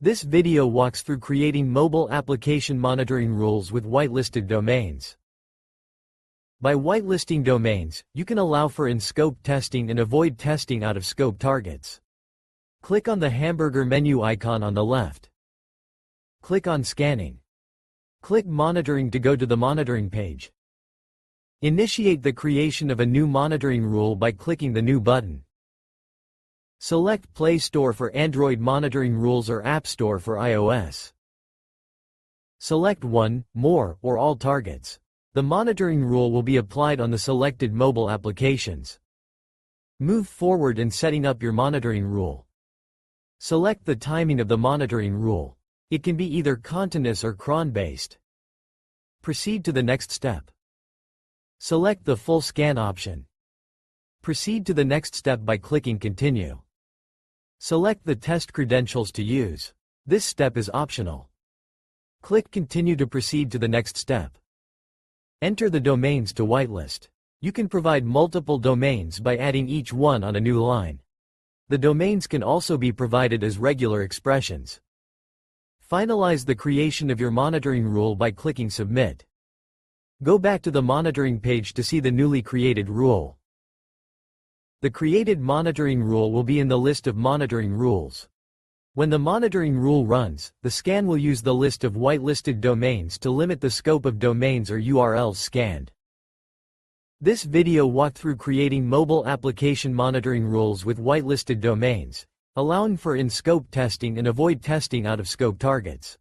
This video walks through creating mobile application monitoring rules with whitelisted domains. By whitelisting domains, you can allow for in-scope testing and avoid testing out-of-scope targets. Click on the hamburger menu icon on the left. Click on Scanning. Click Monitoring to go to the monitoring page. Initiate the creation of a new monitoring rule by clicking the New button. Select Play Store for Android monitoring rules or App Store for iOS. Select one, more, or all targets. The monitoring rule will be applied on the selected mobile applications. Move forward in setting up your monitoring rule. Select the timing of the monitoring rule. It can be either continuous or Cron-based. Proceed to the next step. Select the full scan option. Proceed to the next step by clicking Continue. Select the test credentials to use. This step is optional. Click Continue to proceed to the next step. Enter the domains to whitelist. You can provide multiple domains by adding each one on a new line. The domains can also be provided as regular expressions. Finalize the creation of your monitoring rule by clicking Submit. Go back to the monitoring page to see the newly created rule. The created monitoring rule will be in the list of monitoring rules. When the monitoring rule runs, the scan will use the list of whitelisted domains to limit the scope of domains or URLs scanned. This video walked through creating mobile application monitoring rules with whitelisted domains, allowing for in-scope testing and avoid testing out-of-scope targets.